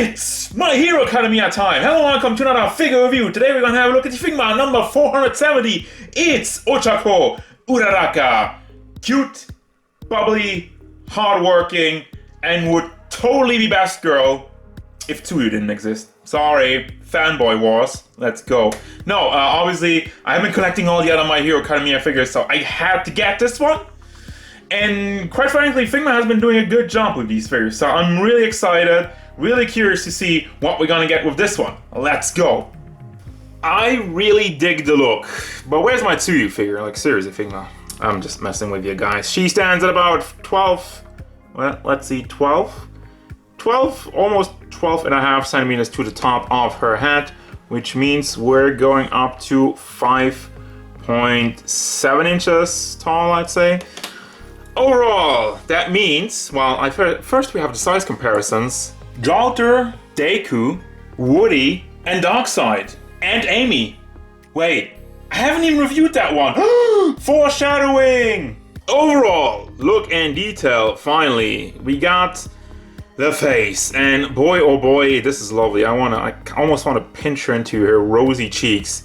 It's My Hero Academia time! Hello and welcome to another figure review. Today we're gonna have a look at the Figma number 470. It's Ochaco Uraraka. Cute, bubbly, hardworking, and would totally be best girl if Tsuyu didn't exist. Sorry, fanboy wars. Let's go. No, obviously I have been collecting all the other My Hero Academia figures, so I had to get this one. And quite frankly, Figma has been doing a good job with these figures, so I'm really excited, really curious to see what we're gonna get with this one. Let's go. I really dig the look, but where's my Tsuyu figure? Like, seriously, Figma. I'm just messing with you guys. She stands at about 12, well, let's see, 12, almost 12 and a half centimeters to the top of her head, which means we're going up to 5.7 inches tall, I'd say. Overall, that means, well, first we have the size comparisons. Jalter, Deku, Woody, and Darkseid, and Amy. Wait, I haven't even reviewed that one. Foreshadowing! Overall, look and detail, finally, we got the face, and boy oh boy, this is lovely. I almost want to pinch her into her rosy cheeks.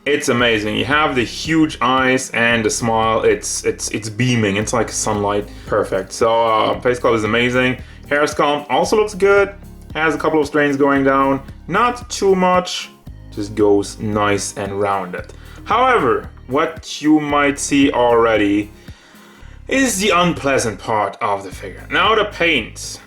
It's amazing. You have the huge eyes and the smile. It's beaming. It's like sunlight. Perfect. So face color is amazing. Hair sculpt also looks good. Has a couple of strains going down. Not too much. Just goes nice and rounded. However, what you might see already is the unpleasant part of the figure. Now the paint.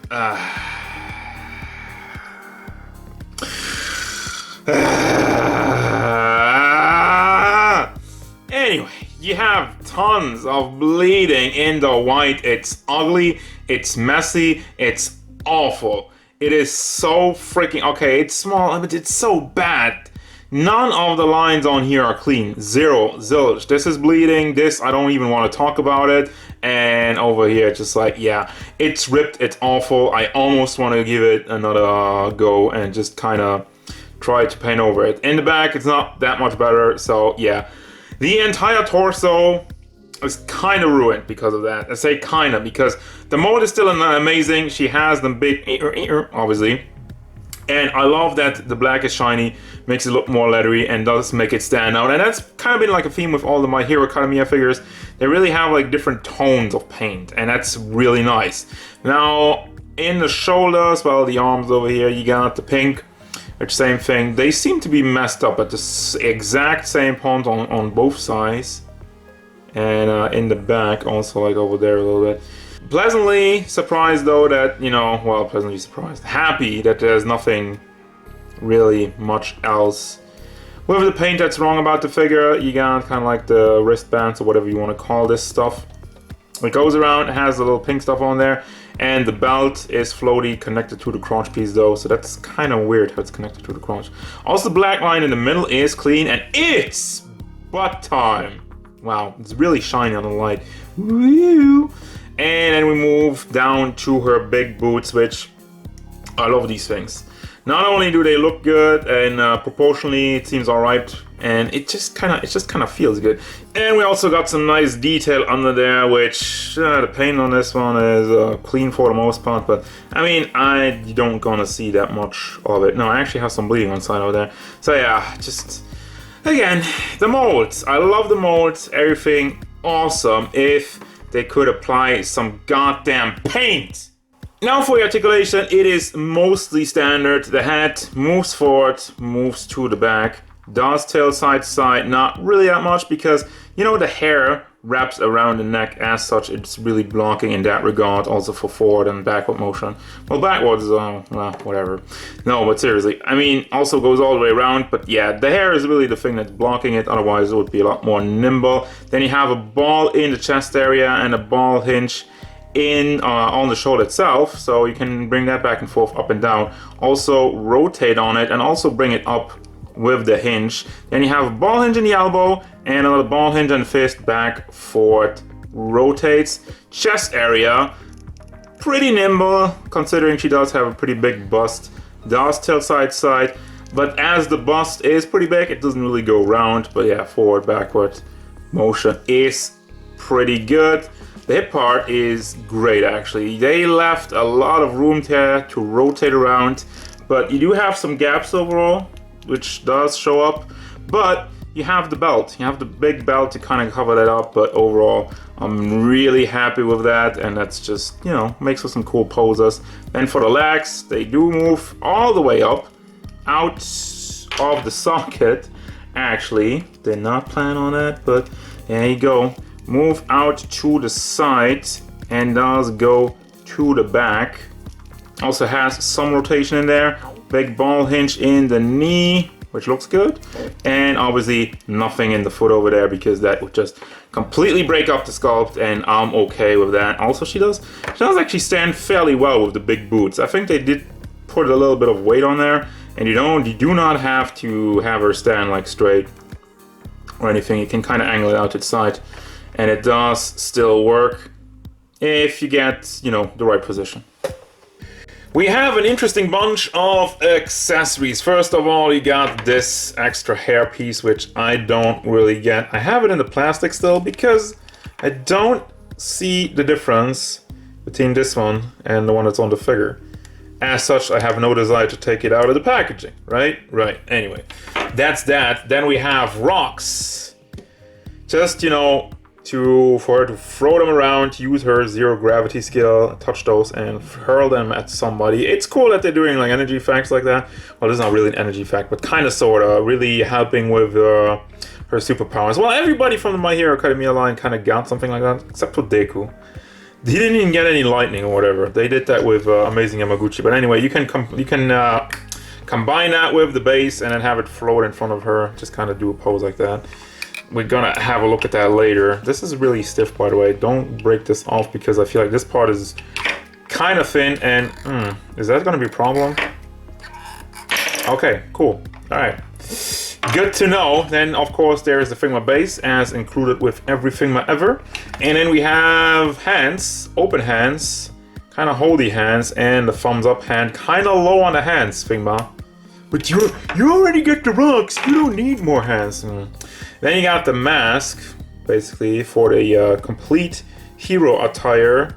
Anyway, you have tons of bleeding in the white. It's ugly, it's messy, it's awful. It is so freaking, okay, it's small, but it's so bad. None of the lines on here are clean. Zero, zilch. This is bleeding, this, I don't even want to talk about it. And over here, just like, yeah, it's ripped, it's awful. I almost want to give it another go and just kind of try to paint over it. In the back, it's not that much better, so yeah. The entire torso is kind of ruined because of that. I say kind of because the mold is still amazing. She has the big obviously. And I love that the black is shiny, makes it look more leathery and does make it stand out. And that's kind of been like a theme with all the My Hero Academia figures. They really have like different tones of paint and that's really nice. Now in the shoulders, well, the arms over here, you got the pink. Which same thing, they seem to be messed up at the exact same point on both sides. And in the back also, like over there a little bit. Pleasantly surprised though that, you know, well, pleasantly surprised. Happy that there's nothing really much else. With the paint that's wrong about the figure, you got kind of like the wristbands or whatever you want to call this stuff. It goes around, it has a little pink stuff on there. And the belt is floaty connected to the crotch piece though, so that's kind of weird how it's connected to the crotch. Also, the black line in the middle is clean, and it's butt time. Wow, it's really shiny on the light. Woo! And then we move down to her big boots, which I love these things. Not only do they look good, and proportionally it seems alright, and it just kind of feels good. And we also got some nice detail under there, which the paint on this one is clean for the most part, but I mean, you don't gonna see that much of it. No, I actually have some bleeding on the side over there. So yeah, just again, the molds. I love the molds, everything awesome if they could apply some goddamn paint. Now for the articulation, it is mostly standard. The head moves forward, moves to the back, does tilt side to side, not really that much because, you know, the hair wraps around the neck as such. It's really blocking in that regard, also for forward and backward motion. Well, backwards, well, whatever. No, but seriously, I mean, also goes all the way around, but yeah, the hair is really the thing that's blocking it, otherwise it would be a lot more nimble. Then you have a ball in the chest area and a ball hinge on the shoulder itself, so you can bring that back and forth, up and down. Also rotate on it and also bring it up with the hinge. Then you have a ball hinge in the elbow and another ball hinge on the fist, back, forward, rotates. Chest area, pretty nimble considering she does have a pretty big bust. Does tilt side to side, but as the bust is pretty big, it doesn't really go round. But yeah, forward, backward motion is pretty good. The hip part is great actually. They left a lot of room there to rotate around. but you do have some gaps overall, which does show up. But you have the belt, you have the big belt to kind of cover that up. But overall, I'm really happy with that, and that's just, you know, makes for some cool poses. And for the legs, they do move all the way up out of the socket. Actually, did not plan on that, but there you go. Move out to the side and does go to the back. Also has some rotation in there. Big ball hinge in the knee, which looks good. And obviously nothing in the foot over there, because that would just completely break up the sculpt, and I'm okay with that. Also, she does actually stand fairly well with the big boots. I think they did put a little bit of weight on there, and you do not have to have her stand like straight or anything. You can kind of angle it out to the side, and it does still work if you get, you know, the right position. We have an interesting bunch of accessories. First of all, you got this extra hair piece, which I don't really get. I have it in the plastic still because I don't see the difference between this one and the one that's on the figure. As such, I have no desire to take it out of the packaging, right? Right, anyway, that's that. Then we have rocks. Just, you know, for her to throw them around, use her zero gravity skill, touch those and hurl them at somebody. It's cool that they're doing like energy effects like that. Well, this is not really an energy effect, but kind of sort of really helping with her superpowers. Well, everybody from the My Hero Academia line kind of got something like that, except for Deku. He didn't even get any lightning or whatever. They did that with Amazing Yamaguchi. But anyway, you can combine that with the base and then have it float in front of her. Just kind of do a pose like that. We're gonna have a look at that later. This is really stiff, by the way. Don't break this off, because I feel like this part is kind of thin, and is that gonna be a problem? Okay, cool. All right, good to know. Then of course there is the Figma base, as included with every Figma ever. And then we have hands, open hands, kind of holy hands, and the thumbs up hand, kind of low on the hands, Figma. But you already get the rocks, you don't need more hands. Then you got the mask, basically, for the complete hero attire,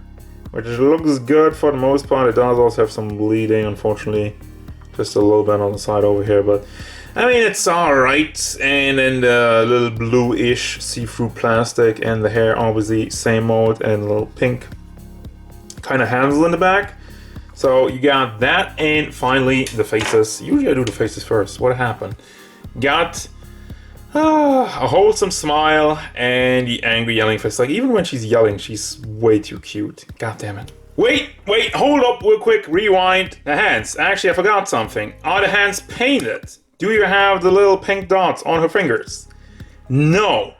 which looks good for the most part. It does also have some bleeding, unfortunately. Just a little bit on the side over here, but I mean, it's alright. And then the little blue-ish see-through plastic, and the hair, obviously, same mode, and a little pink kind of handle in the back. So you got that, and finally the faces. Usually I do the faces first. What happened? Got a wholesome smile and the angry yelling face. Like, even when she's yelling, she's way too cute. God damn it. Wait, hold up real quick, rewind. The hands. Actually, I forgot something. Are the hands painted? Do you have the little pink dots on her fingers? No.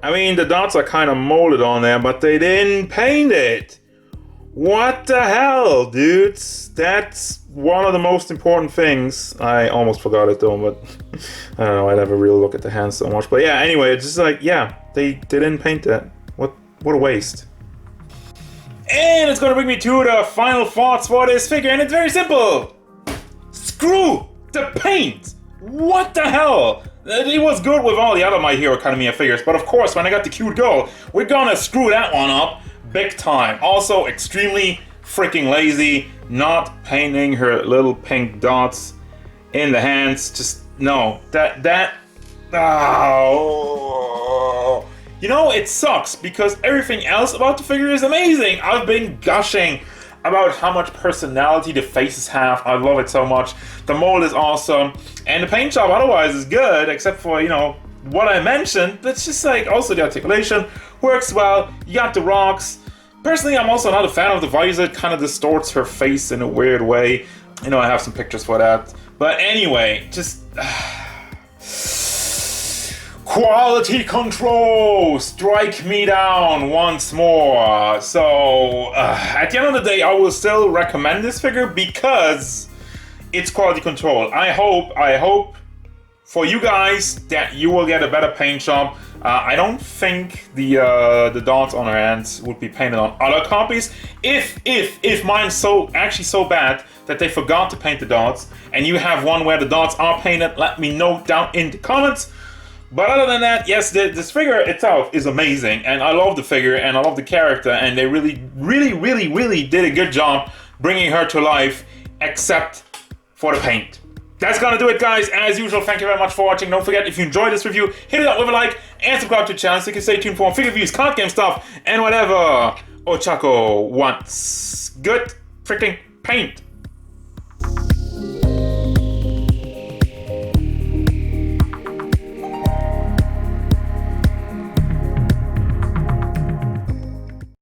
I mean, the dots are kind of molded on there, but they didn't paint it. What the hell, dudes? That's one of the most important things. I almost forgot it though, but I don't know, I never really look at the hands so much. But yeah, anyway, it's just like, yeah, they didn't paint that. What a waste. And it's gonna bring me to the final thoughts for this figure, and it's very simple. Screw the paint! What the hell? It was good with all the other My Hero Academia figures, but of course, when I got the cute girl, we're gonna screw that one up big time. Also, extremely freaking lazy, not painting her little pink dots in the hands. Just, no. Oh. You know, it sucks, because everything else about the figure is amazing. I've been gushing about how much personality the faces have. I love it so much. The mold is awesome, and the paint job otherwise is good, except for, you know, what I mentioned. But it's just like, also the articulation works well. You got the rocks. Personally, I'm also not a fan of the visor. It kind of distorts her face in a weird way. You know, I have some pictures for that. But anyway, just quality control, strike me down once more. So at the end of the day, I will still recommend this figure because it's quality control. I hope for you guys that you will get a better paint job. I don't think the dots on her hands would be painted on other copies. If mine's so bad that they forgot to paint the dots, and you have one where the dots are painted, let me know down in the comments. But other than that, yes, this figure itself is amazing, and I love the figure and I love the character, and they really did a good job bringing her to life, except for the paint. That's gonna do it, guys. As usual, thank you very much for watching. Don't forget, if you enjoyed this review, hit it up with a like and subscribe to the channel so you can stay tuned for more figure reviews, card game stuff, and whatever Ochaco wants. Good freaking paint.